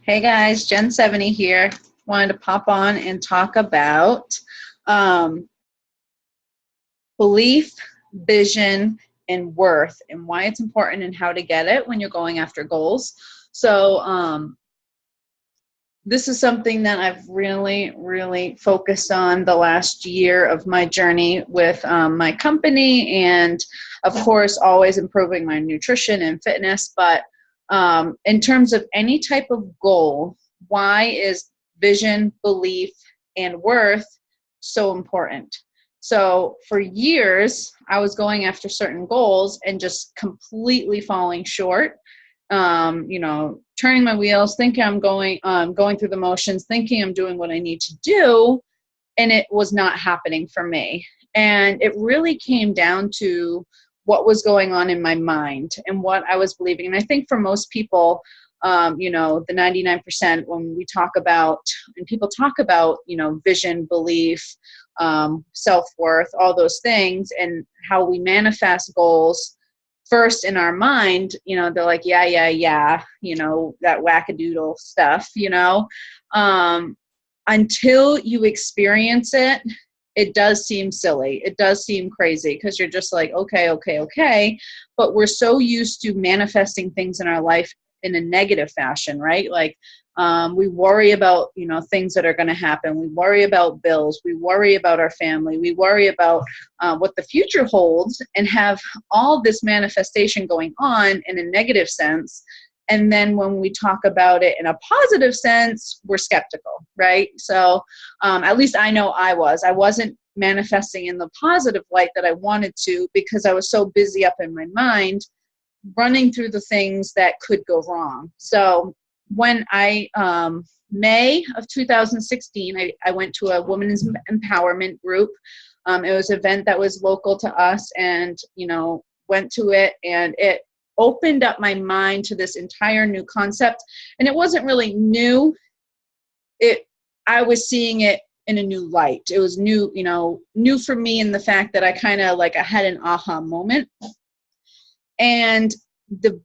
Hey guys, Jen 70 here. Wanted to pop on and talk about um, belief, vision, and worth, and why it's important and how to get it when you're going after goals. So, this is something that I've really focused on the last year of my journey with my company, and of course, always improving my nutrition and fitness. But in terms of any type of goal, why is vision, belief, and worth so important? So for years, I was going after certain goals and just completely falling short. Turning my wheels, thinking I'm going through the motions, thinking I'm doing what I need to do, and it was not happening for me. And it really came down to what was going on in my mind and what I was believing. And I think for most people, the 99%, when we talk about, and people talk about, vision, belief, self-worth, all those things, and how we manifest goals first in our mind, they're like, yeah, that wackadoodle stuff, until you experience it, it does seem silly. It does seem crazy because you're just like, okay. But we're so used to manifesting things in our life in a negative fashion, right? Like we worry about, things that are going to happen. We worry about bills. We worry about our family. We worry about what the future holds and have all this manifestation going on in a negative sense. And then when we talk about it in a positive sense, we're skeptical, right? So at least I know I wasn't manifesting in the positive light that I wanted to because I was so busy up in my mind running through the things that could go wrong. So when May of 2016, I went to a women's empowerment group. It was an event that was local to us, and, went to it, and it opened up my mind to this entire new concept. And it wasn't really new. I was seeing it in a new light. It was new, new for me in the fact that I kind of I had an aha moment. And the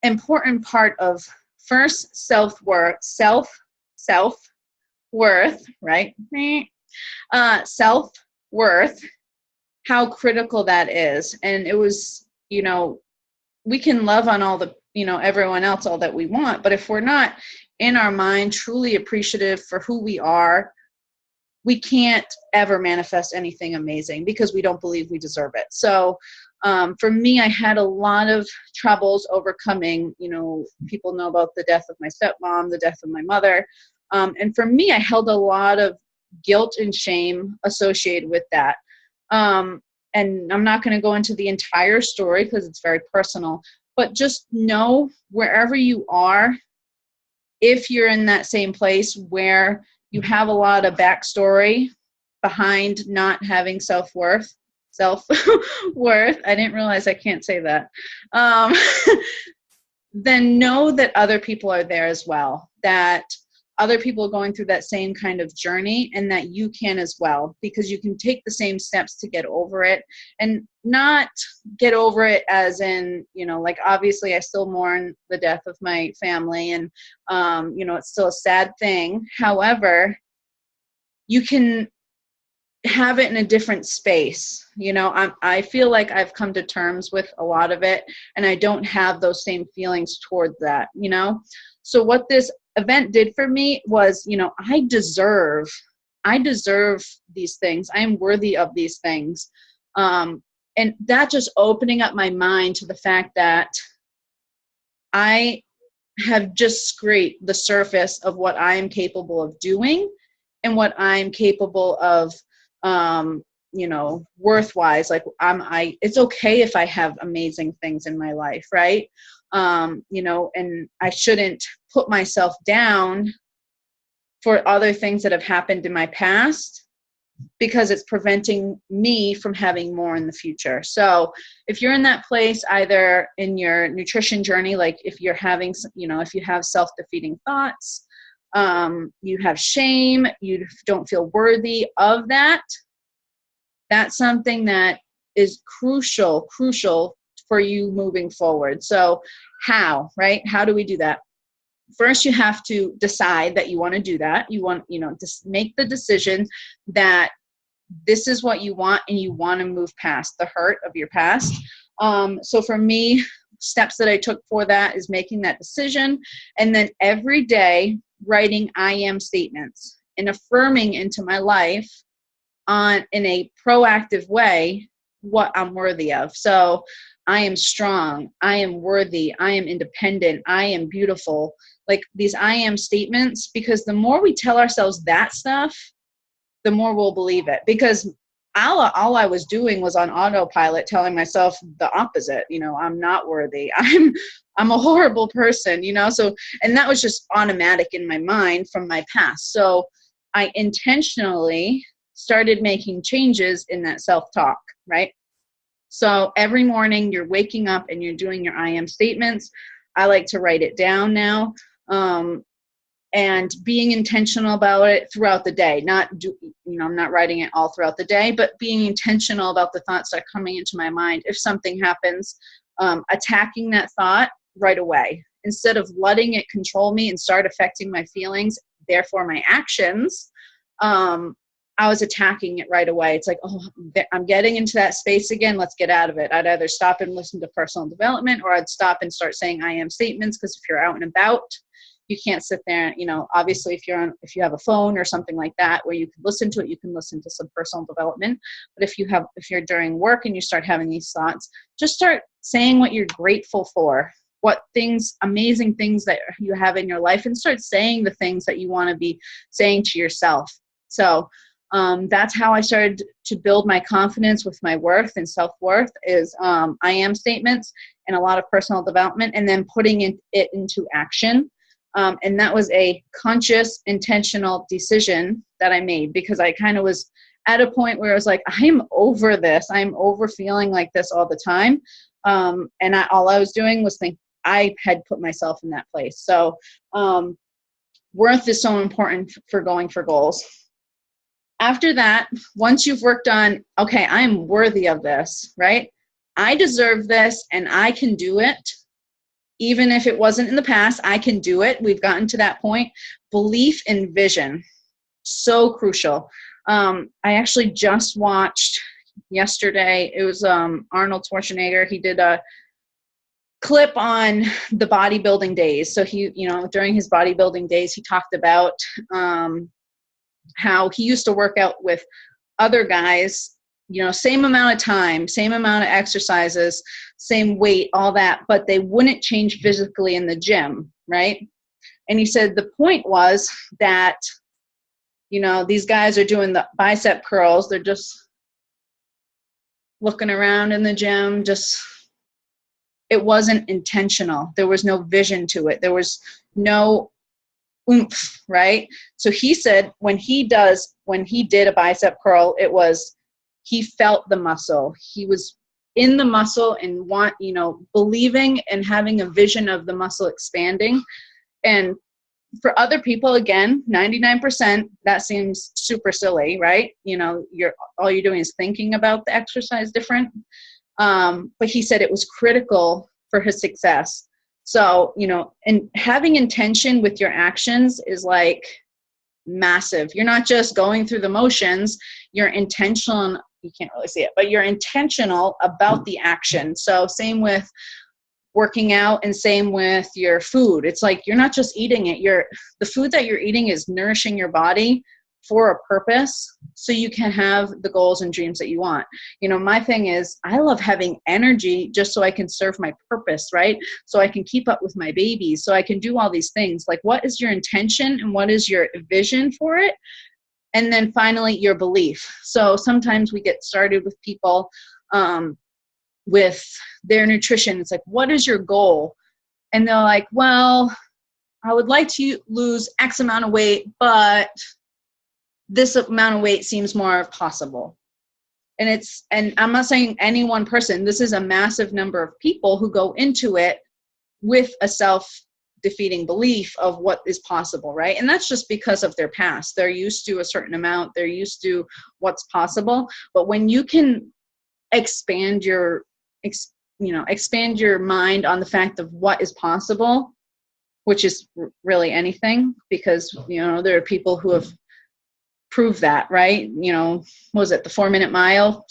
important part of first self-worth, right? Self-worth, how critical that is. And it was, we can love on all the, everyone else all that we want, but if we're not in our mind truly appreciative for who we are, we can't ever manifest anything amazing because we don't believe we deserve it. So for me, I had a lot of troubles overcoming, people know about the death of my stepmom, the death of my mother. And for me, I held a lot of guilt and shame associated with that. And I'm not going to go into the entire story because it's very personal, but just know wherever you are, if you're in that same place where you have a lot of backstory behind not having self-worth, I didn't realize I can't say that. Then know that other people are there as well, that other people are going through that same kind of journey, and that you can as well, because you can take the same steps to get over it, and not get over it as in, obviously I still mourn the death of my family, and, it's still a sad thing. However, you can have it in a different space. I feel like I've come to terms with a lot of it, and I don't have those same feelings towards that, So what this event did for me was, I deserve these things. I am worthy of these things. And that just opening up my mind to the fact that I have just scraped the surface of what I am capable of doing and what I'm capable of, worth-wise. Like it's okay if I have amazing things in my life, right? And I shouldn't put myself down for other things that have happened in my past, because it's preventing me from having more in the future. So if you're in that place, either in your nutrition journey, like if you're having, if you have self-defeating thoughts, you have shame, you don't feel worthy of that, that's something that is crucial for you moving forward. So how, right? How do we do that? first you have to decide that you want to do that. You want, just make the decision that this is what you want and you want to move past the hurt of your past. So for me, steps that I took for that is making that decision, and then every day writing I am statements and affirming into my life in a proactive way what I'm worthy of. So I am strong, I am worthy, I am independent, I am beautiful. Like these I am statements, because the more we tell ourselves that stuff, the more we'll believe it. Because all I was doing was on autopilot telling myself the opposite. I'm not worthy. I'm a horrible person, so, and that was just automatic in my mind from my past. So I intentionally started making changes in that self-talk, right? So every morning you're waking up and you're doing your I am statements. I like to write it down now. And being intentional about it throughout the day, I'm not writing it all throughout the day, but being intentional about the thoughts that are coming into my mind. If something happens, attacking that thought right away, instead of letting it control me and start affecting my feelings, therefore my actions. I was attacking it right away. It's like, oh, I'm getting into that space again. Let's get out of it. I'd either stop and listen to personal development, or I'd stop and start saying I am statements. Because if you're out and about, you can't sit there, obviously if you have a phone or something like that where you can listen to it, you can listen to some personal development. But if you're during work and you start having these thoughts, just start saying what you're grateful for, what amazing things that you have in your life, and start saying the things that you want to be saying to yourself. So that's how I started to build my confidence with my worth and self-worth is I am statements and a lot of personal development, and then putting it into action. And that was a conscious, intentional decision that I made, because I kind of was at a point where I was like, I'm over this. I'm over feeling like this all the time. And all I was doing was think I had put myself in that place. So worth is so important for going for goals. After that, once you've worked on, okay, I'm worthy of this, right? I deserve this and I can do it. Even if it wasn't in the past, I can do it. We've gotten to that point. Belief and vision, so crucial. I actually just watched yesterday, it was Arnold Schwarzenegger. He did a clip on the bodybuilding days. So he, during his bodybuilding days, he talked about how he used to work out with other guys, same amount of time, same amount of exercises, same weight, all that, but they wouldn't change physically in the gym, right? And he said the point was that, these guys are doing the bicep curls. They're just looking around in the gym. It wasn't intentional. There was no vision to it. There was no oomph, right? So he said when he did a bicep curl, he felt the muscle. He was in the muscle and believing and having a vision of the muscle expanding. And for other people, again, 99%, that seems super silly, right? All you're doing is thinking about the exercise different. But he said it was critical for his success. So, and having intention with your actions is like massive. You're not just going through the motions, you're intentional. You can't really see it, but you're intentional about the action. So same with working out and same with your food. It's like you're not just eating it. The food that you're eating is nourishing your body for a purpose so you can have the goals and dreams that you want. My thing is I love having energy just so I can serve my purpose, right? So I can keep up with my babies, so I can do all these things. Like, what is your intention and what is your vision for it? And then finally, your belief. So sometimes we get started with people with their nutrition. It's like, what is your goal? And they're like, well, I would like to lose X amount of weight, but this amount of weight seems more possible. And I'm not saying any one person, this is a massive number of people who go into it with a self-defeating belief of what is possible, right? And that's just because of their past. They're used to a certain amount, they're used to what's possible. But when you can expand your mind on the fact of what is possible, which is really anything, because, there are people who have proved that, right? What was it, the 4-minute mile?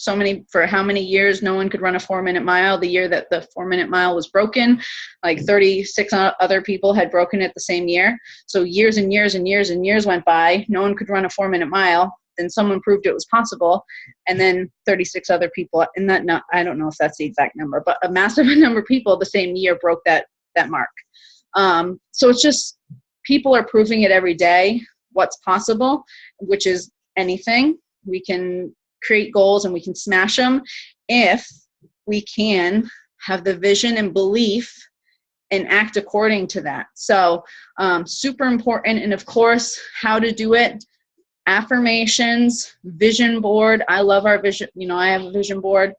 For how many years no one could run a 4-minute mile? The year that the 4-minute mile was broken, like 36 other people had broken it the same year. So years and years and years and years went by. No one could run a 4-minute mile. Then someone proved it was possible. And then 36 other people, and I don't know if that's the exact number, but a massive number of people the same year broke that mark. So it's just, people are proving it every day, what's possible, which is anything. We can create goals and we can smash them if we can have the vision and belief and act according to that. So super important. And of course, how to do it: affirmations, vision board. I love our vision. I have a vision board.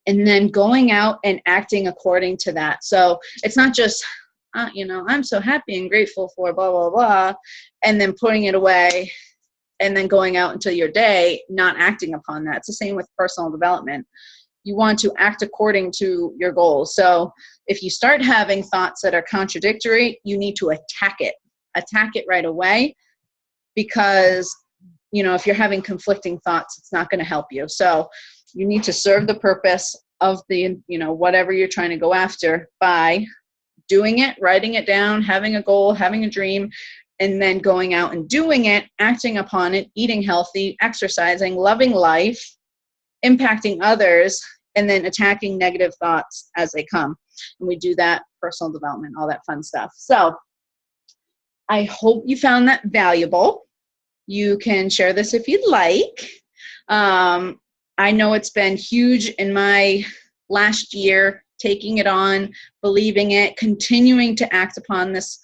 And then going out and acting according to that. So it's not just, I'm so happy and grateful for blah, blah, blah, and then putting it away and then going out into your day, not acting upon that. It's the same with personal development. You want to act according to your goals. So if you start having thoughts that are contradictory, you need to attack it right away, because, if you're having conflicting thoughts, it's not going to help you. So you need to serve the purpose of the, whatever you're trying to go after by doing it, writing it down, having a goal, having a dream, and then going out and doing it, acting upon it, eating healthy, exercising, loving life, impacting others, and then attacking negative thoughts as they come. And we do that, personal development, all that fun stuff. So I hope you found that valuable. You can share this if you'd like. I know it's been huge in my last year, taking it on, believing it, continuing to act upon this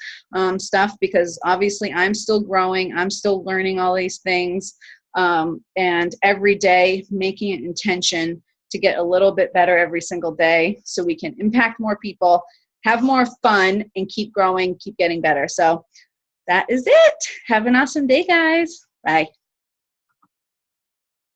stuff, because obviously I'm still growing. I'm still learning all these things. And every day making an intention to get a little bit better every single day so we can impact more people, have more fun, and keep growing, keep getting better. So that is it. Have an awesome day, guys. Bye.